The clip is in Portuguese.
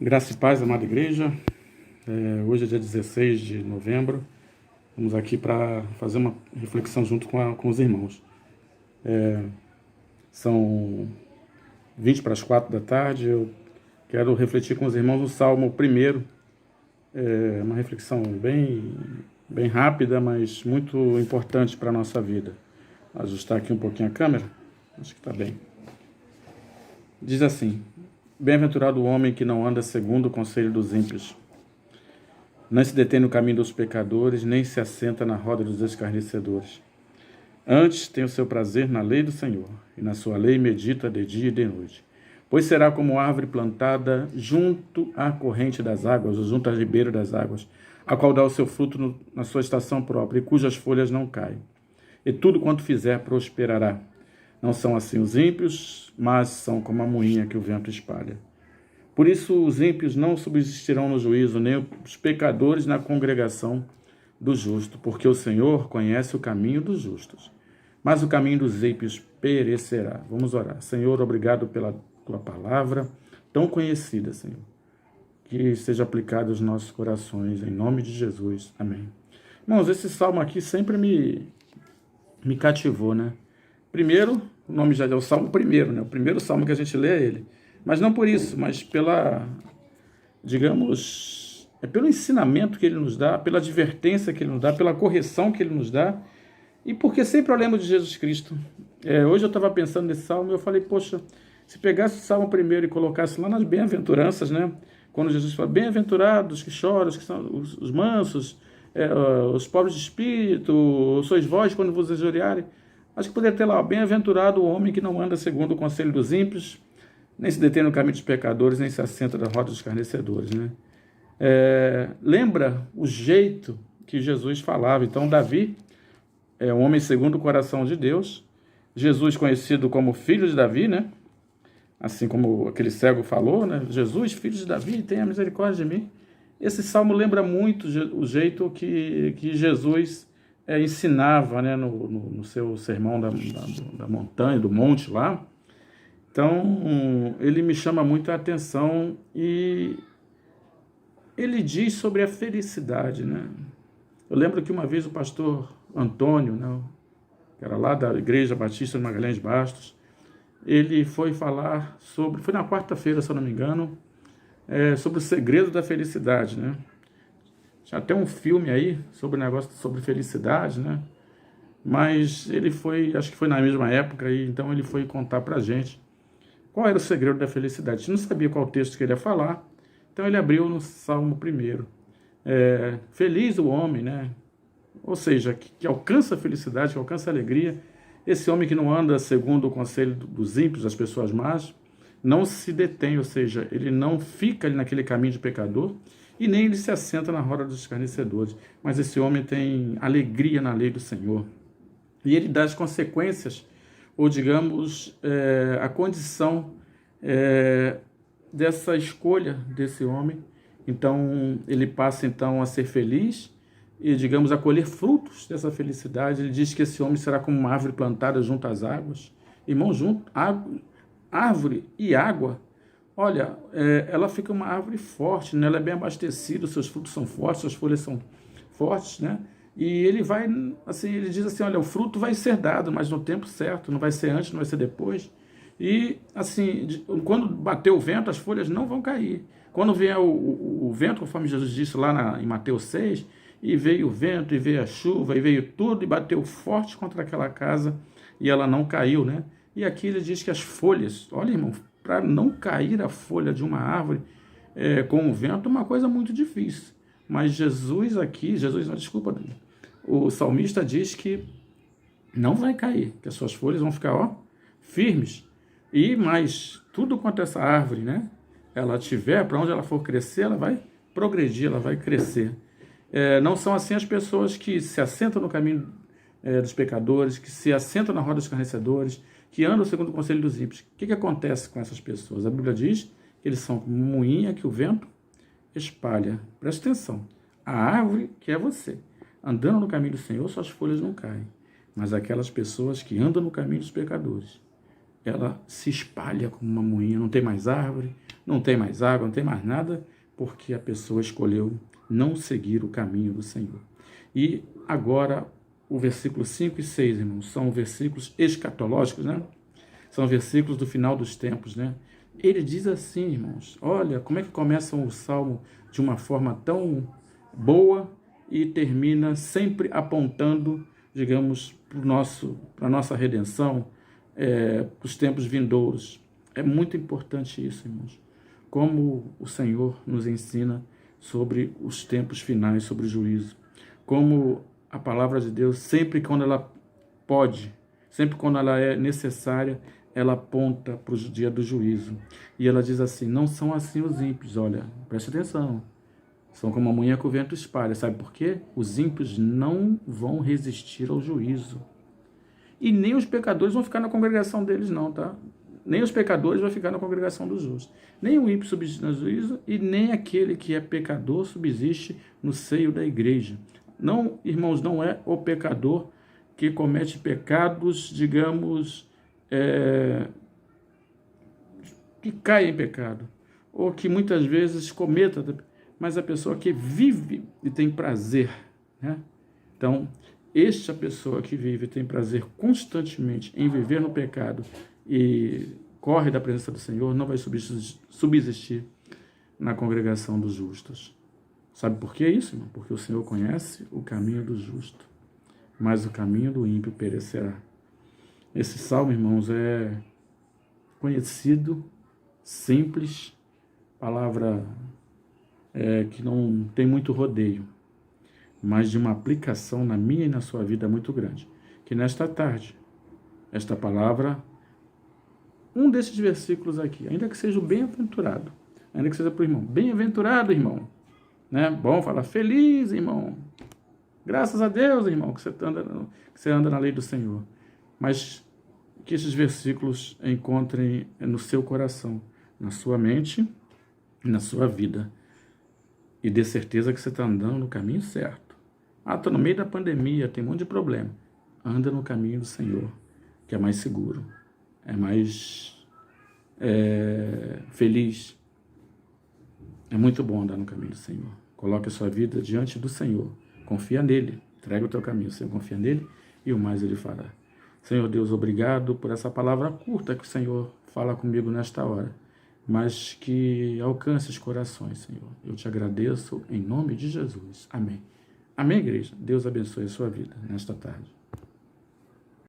Graça e paz, amada igreja. Hoje é dia 16 de novembro. Vamos aqui para fazer uma reflexão junto com os irmãos. São 20 para as 4 da tarde. Eu quero refletir com os irmãos no Salmo 1. Uma reflexão bem rápida, mas muito importante para a nossa vida. Vou ajustar aqui um pouquinho a câmera. Acho que está bem. Diz assim: Bem-aventurado o homem que não anda segundo o conselho dos ímpios, nem se detém no caminho dos pecadores, nem se assenta na roda dos escarnecedores. Antes tem o seu prazer na lei do Senhor, e na sua lei medita de dia e de noite. Pois será como árvore plantada junto à corrente das águas, ou junto à ribeira das águas, a qual dá o seu fruto na sua estação própria, e cujas folhas não caem. E tudo quanto fizer prosperará. Não são assim os ímpios, mas são como a moinha que o vento espalha. Por isso os ímpios não subsistirão no juízo, nem os pecadores na congregação do justo, porque o Senhor conhece o caminho dos justos, mas o caminho dos ímpios perecerá. Vamos orar. Senhor, obrigado pela tua palavra tão conhecida, Senhor, que seja aplicada aos nossos corações, em nome de Jesus. Amém. Irmãos, esse salmo aqui sempre me cativou, né? Primeiro, o nome já é o Salmo 1, né? O primeiro salmo que a gente lê é ele. Mas não por isso, mas pelo ensinamento que ele nos dá, pela advertência que ele nos dá, pela correção que ele nos dá, e porque sempre eu lembro de Jesus Cristo. Hoje eu estava pensando nesse salmo e eu falei, poxa, se pegasse o Salmo 1 e colocasse lá nas bem-aventuranças, né? Quando Jesus fala, bem-aventurados que choram, os que são os mansos, os pobres de espírito, sois vós quando vos injuriarem. Acho que poderia ter lá, bem-aventurado o homem que não anda segundo o conselho dos ímpios, nem se detém no caminho dos pecadores, nem se assenta na roda dos escarnecedores, né? Lembra o jeito que Jesus falava. Então, Davi é um homem segundo o coração de Deus. Jesus conhecido como filho de Davi, né? Assim como aquele cego falou, né? Jesus, filho de Davi, tenha misericórdia de mim. Esse salmo lembra muito o jeito que Jesus ensinava, né, no seu sermão da montanha, do monte lá. Então, ele me chama muito a atenção e ele diz sobre a felicidade, né? Eu lembro que uma vez o pastor Antônio, né, que era lá da Igreja Batista de Magalhães Bastos, ele foi falar sobre, foi na quarta-feira, se eu não me engano, sobre o segredo da felicidade, né? Tinha até um filme aí sobre o negócio sobre felicidade, né? Mas ele foi, acho que foi na mesma época, e então ele foi contar pra gente qual era o segredo da felicidade. A gente não sabia qual texto que ele ia falar, então ele abriu no Salmo 1. Feliz o homem, né? Ou seja, que alcança a felicidade, que alcança a alegria. Esse homem que não anda segundo o conselho dos ímpios, das pessoas más, não se detém, ou seja, ele não fica ali naquele caminho de pecador, e nem ele se assenta na roda dos escarnecedores. Mas esse homem tem alegria na lei do Senhor. E ele dá as consequências, ou digamos, a condição dessa escolha desse homem. Então, ele passa então a ser feliz e, digamos, a colher frutos dessa felicidade. Ele diz que esse homem será como uma árvore plantada junto às águas. Irmão, árvore e água, olha, ela fica uma árvore forte, né? Ela é bem abastecida, os seus frutos são fortes, suas folhas são fortes, né? E ele vai, assim, ele diz assim, olha, o fruto vai ser dado, mas no tempo certo, não vai ser antes, não vai ser depois. E, assim, quando bater o vento, as folhas não vão cair. Quando vier o vento, conforme Jesus disse lá em Mateus 6, e veio o vento, e veio a chuva, e veio tudo, e bateu forte contra aquela casa, e ela não caiu, né? E aqui ele diz que as folhas, olha, irmão, para não cair a folha de uma árvore com o vento é uma coisa muito difícil. Mas o salmista diz que não vai cair, que as suas folhas vão ficar, firmes. E mais, tudo quanto essa árvore, né, ela tiver, para onde ela for crescer, ela vai progredir, ela vai crescer. Não são assim as pessoas que se assentam no caminho dos pecadores, que se assentam na roda dos escarnecedores, que andam segundo o conselho dos ímpios. O que acontece com essas pessoas? A Bíblia diz que eles são como moinha que o vento espalha. Presta atenção. A árvore, que é você, andando no caminho do Senhor, suas folhas não caem. Mas aquelas pessoas que andam no caminho dos pecadores, ela se espalha como uma moinha, não tem mais árvore, não tem mais água, não tem mais nada, porque a pessoa escolheu não seguir o caminho do Senhor. E agora, o versículo 5 e 6, irmãos, são versículos escatológicos, né? São versículos do final dos tempos, né? Ele diz assim, irmãos, olha como é que começa o Salmo de uma forma tão boa e termina sempre apontando, digamos, para a nossa redenção, para os tempos vindouros. É muito importante isso, irmãos. Como o Senhor nos ensina sobre os tempos finais, sobre o juízo. Como a palavra de Deus, sempre quando ela pode, sempre quando ela é necessária, ela aponta para o dia do juízo. E ela diz assim, não são assim os ímpios, olha, preste atenção. São como a manhã que o vento espalha. Sabe por quê? Os ímpios não vão resistir ao juízo. E nem os pecadores vão ficar na congregação deles, não, tá? Nem os pecadores vão ficar na congregação dos justos. Nem o ímpio subsiste no juízo e nem aquele que é pecador subsiste no seio da igreja. Não, irmãos, não é o pecador que comete pecados, digamos, que cai em pecado, ou que muitas vezes cometa, mas a pessoa que vive e tem prazer, né? Então, esta pessoa que vive e tem prazer constantemente em viver no pecado e corre da presença do Senhor, não vai subsistir na congregação dos justos. Sabe por que isso, irmão? Porque o Senhor conhece o caminho do justo, mas o caminho do ímpio perecerá. Esse salmo, irmãos, é conhecido, simples, palavra que não tem muito rodeio, mas de uma aplicação na minha e na sua vida muito grande. Que nesta tarde, esta palavra, um desses versículos aqui, ainda que seja o bem-aventurado, ainda que seja para o irmão, bem-aventurado, irmão, né? Bom falar, feliz, irmão, graças a Deus, irmão, que você anda na lei do Senhor, mas que esses versículos encontrem no seu coração, na sua mente e na sua vida, e dê certeza que você está andando no caminho certo. Estou no meio da pandemia, tem um monte de problema. Anda no caminho do Senhor, que é mais seguro, é mais feliz. É muito bom andar no caminho do Senhor. Coloque a sua vida diante do Senhor. Confia nele. Entrega o teu caminho. O Senhor confia nele e o mais ele fará. Senhor Deus, obrigado por essa palavra curta que o Senhor fala comigo nesta hora, mas que alcance os corações, Senhor. Eu te agradeço em nome de Jesus. Amém. Amém, igreja? Deus abençoe a sua vida nesta tarde.